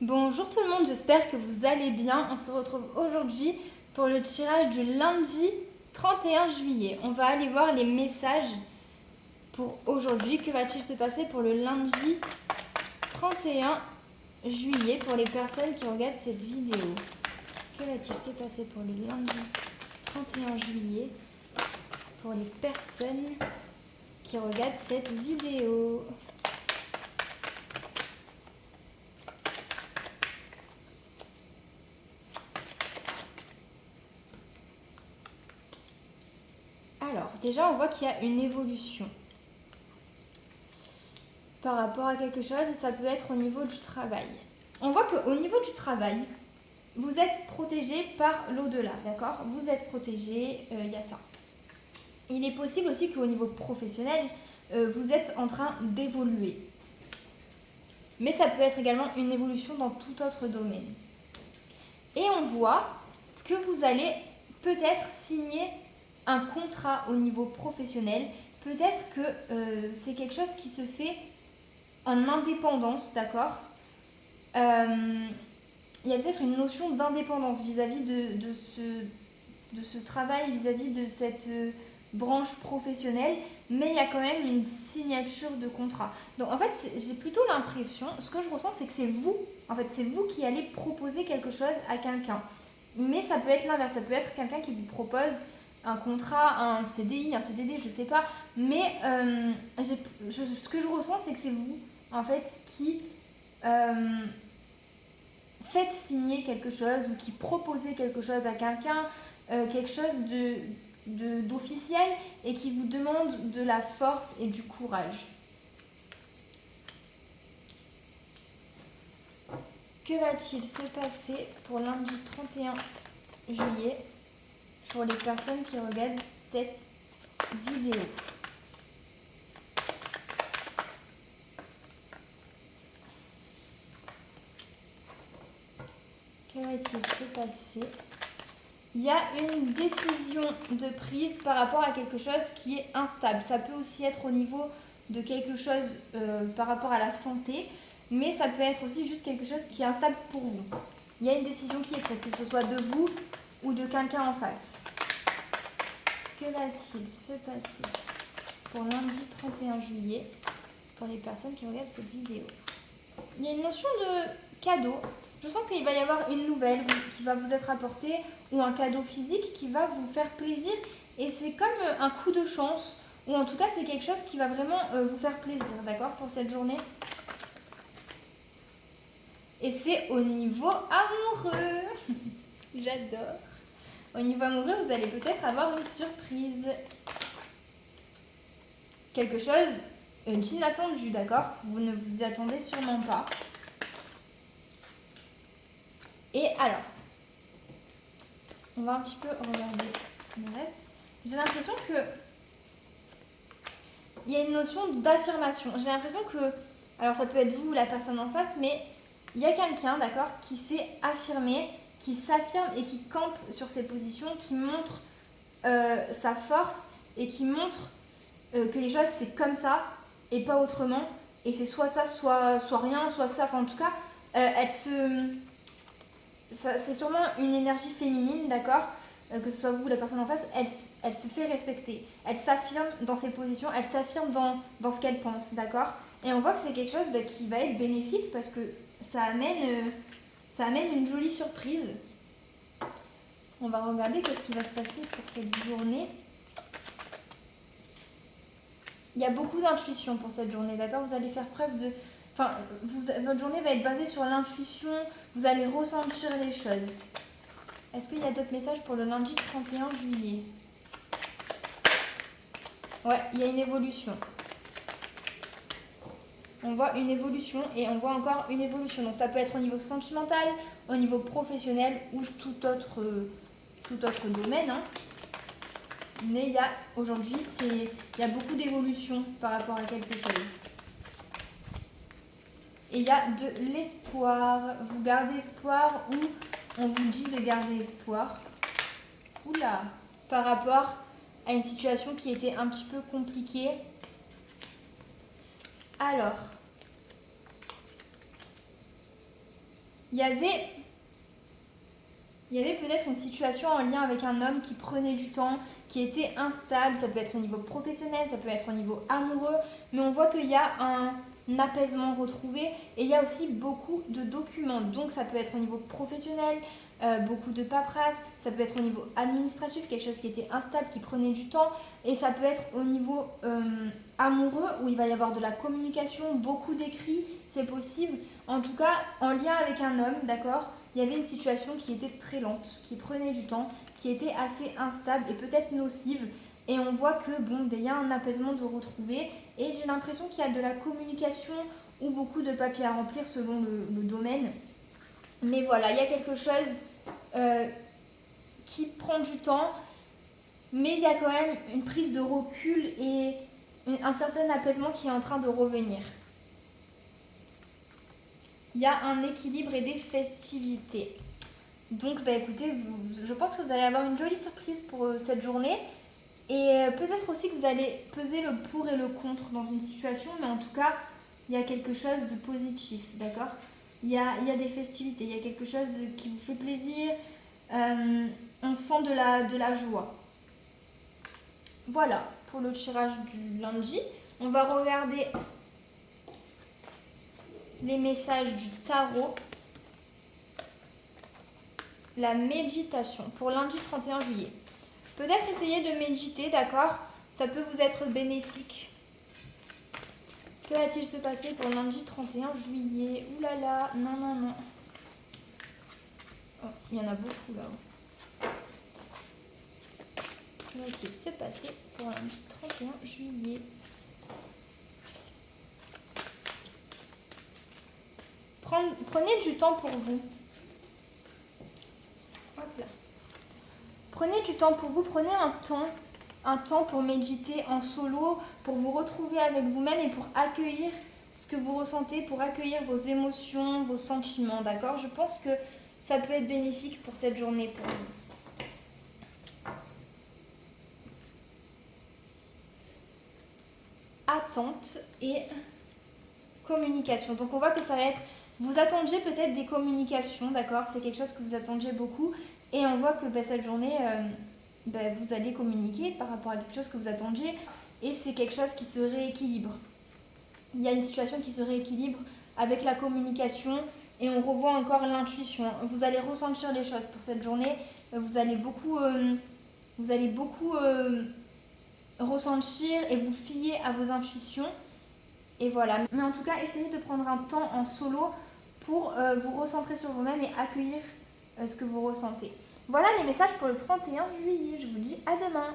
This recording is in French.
Bonjour tout le monde, j'espère que vous allez bien. On se retrouve aujourd'hui pour le tirage du lundi 31 juillet. On va aller voir les messages pour aujourd'hui. Que va-t-il se passer pour le lundi 31 juillet pour les personnes qui regardent cette vidéo? Que va-t-il se passer pour le lundi 31 juillet pour les personnes qui regardent cette vidéo? Alors, déjà, on voit qu'il y a une évolution par rapport à quelque chose et ça peut être au niveau du travail. On voit qu'au niveau du travail, vous êtes protégé par l'au-delà, d'accord? Vous êtes protégé, il y a ça. Il est possible aussi qu'au niveau professionnel, vous êtes en train d'évoluer. Mais ça peut être également une évolution dans tout autre domaine. Et on voit que vous allez peut-être signer un contrat au niveau professionnel. Peut-être que c'est quelque chose qui se fait en indépendance, d'accord? Il y a peut-être une notion d'indépendance vis-à-vis de ce travail, vis-à-vis de cette branche professionnelle, mais il y a quand même une signature de contrat. Donc en fait, j'ai plutôt l'impression, ce que je ressens, c'est que c'est vous qui allez proposer quelque chose à quelqu'un. Mais ça peut être l'inverse, ça peut être quelqu'un qui vous propose un contrat, un CDI, un CDD, je sais pas. Mais ce que je ressens, c'est que c'est vous, en fait, qui faites signer quelque chose ou qui proposez quelque chose à quelqu'un, quelque chose d'officiel et qui vous demande de la force et du courage. Que va-t-il se passer pour lundi 31 juillet pour les personnes qui regardent cette vidéo? Que va-t-il se passer? Il y a une décision de prise par rapport à quelque chose qui est instable. Ça peut aussi être au niveau de quelque chose par rapport à la santé, mais ça peut être aussi juste quelque chose qui est instable pour vous. Il y a une décision qui est prise, que ce soit de vous ou de quelqu'un en face. Que va-t-il se passer pour lundi 31 juillet pour les personnes qui regardent cette vidéo? Il y a une notion de cadeau. Je sens qu'il va y avoir une nouvelle qui va vous être apportée ou un cadeau physique qui va vous faire plaisir. Et c'est comme un coup de chance, ou en tout cas c'est quelque chose qui va vraiment vous faire plaisir, d'accord, pour cette journée. Et c'est au niveau amoureux. J'adore. Au niveau amoureux, vous allez peut-être avoir une surprise. Quelque chose d'inattendu, d'accord? Vous ne vous y attendez sûrement pas. Et alors, on va un petit peu regarder le reste. J'ai l'impression que il y a une notion d'affirmation. J'ai l'impression que, alors ça peut être vous ou la personne en face, mais il y a quelqu'un, d'accord, qui s'est affirmé, qui s'affirme et qui campe sur ses positions, qui montre sa force et qui montre que les choses c'est comme ça et pas autrement. Et c'est soit ça, soit rien, soit ça. Enfin, en tout cas, c'est sûrement une énergie féminine, d'accord, que ce soit vous ou la personne en face, elle se fait respecter. Elle s'affirme dans ses positions, elle s'affirme dans ce qu'elle pense, d'accord. Et on voit que c'est quelque chose qui va être bénéfique parce que ça amène une jolie surprise. On va regarder qu'est-ce qui va se passer pour cette journée. Il y a beaucoup d'intuition pour cette journée, d'accord. Vous allez faire preuve de... Enfin, votre journée va être basée sur l'intuition, vous allez ressentir les choses. Est-ce qu'il y a d'autres messages pour le lundi 31 juillet? Ouais, il y a une évolution. On voit une évolution et on voit encore une évolution. Donc ça peut être au niveau sentimental, au niveau professionnel ou tout autre domaine. Hein. Mais il y a aujourd'hui, il y a beaucoup d'évolution par rapport à quelque chose. Et il y a de l'espoir. Vous gardez espoir ou on vous dit de garder espoir. Oula, par rapport à une situation qui était un petit peu compliquée. Alors, il y avait peut-être une situation en lien avec un homme qui prenait du temps, qui était instable, ça peut être au niveau professionnel, ça peut être au niveau amoureux, mais on voit qu'il y a un apaisement retrouvé et il y a aussi beaucoup de documents, donc ça peut être au niveau professionnel, beaucoup de paperasse, ça peut être au niveau administratif, quelque chose qui était instable, qui prenait du temps, et ça peut être au niveau amoureux où il va y avoir de la communication, beaucoup d'écrits, c'est possible. En tout cas, en lien avec un homme, d'accord, il y avait une situation qui était très lente, qui prenait du temps, qui était assez instable et peut-être nocive. Et on voit que bon, il y a un apaisement de retrouver. Et j'ai l'impression qu'il y a de la communication ou beaucoup de papiers à remplir selon le domaine. Mais voilà, il y a quelque chose qui prend du temps, mais il y a quand même une prise de recul et un certain apaisement qui est en train de revenir. Il y a un équilibre et des festivités. Donc écoutez, je pense que vous allez avoir une jolie surprise pour cette journée. Et peut-être aussi que vous allez peser le pour et le contre dans une situation, mais en tout cas, il y a quelque chose de positif, d'accord ? Il y a des festivités, il y a quelque chose qui vous fait plaisir, on sent de la joie. Voilà pour le tirage du lundi. On va regarder les messages du tarot. La méditation pour lundi 31 juillet. Peut-être essayer de méditer, d'accord ? Ça peut vous être bénéfique. Que va-t-il se passer pour lundi 31 juillet ? Ouh là là, non, non, non. Oh, il y en a beaucoup là. Que va-t-il se passer pour lundi 31 juillet ? Prenez du temps pour vous. Hop là. Prenez du temps pour vous, prenez un temps pour méditer en solo, pour vous retrouver avec vous-même et pour accueillir ce que vous ressentez, pour accueillir vos émotions, vos sentiments, d'accord ? Je pense que ça peut être bénéfique pour cette journée pour vous. Attente et communication. Donc on voit que ça va être, vous attendiez peut-être des communications, d'accord ? C'est quelque chose que vous attendiez beaucoup et on voit que cette journée, vous allez communiquer par rapport à quelque chose que vous attendiez et c'est quelque chose qui se rééquilibre. Il y a une situation qui se rééquilibre avec la communication et on revoit encore l'intuition. Vous allez ressentir les choses pour cette journée, vous allez beaucoup ressentir et vous fier à vos intuitions. Et voilà. Mais en tout cas, essayez de prendre un temps en solo pour vous recentrer sur vous-même et accueillir ce que vous ressentez. Voilà les messages pour le 31 juillet. Je vous dis à demain.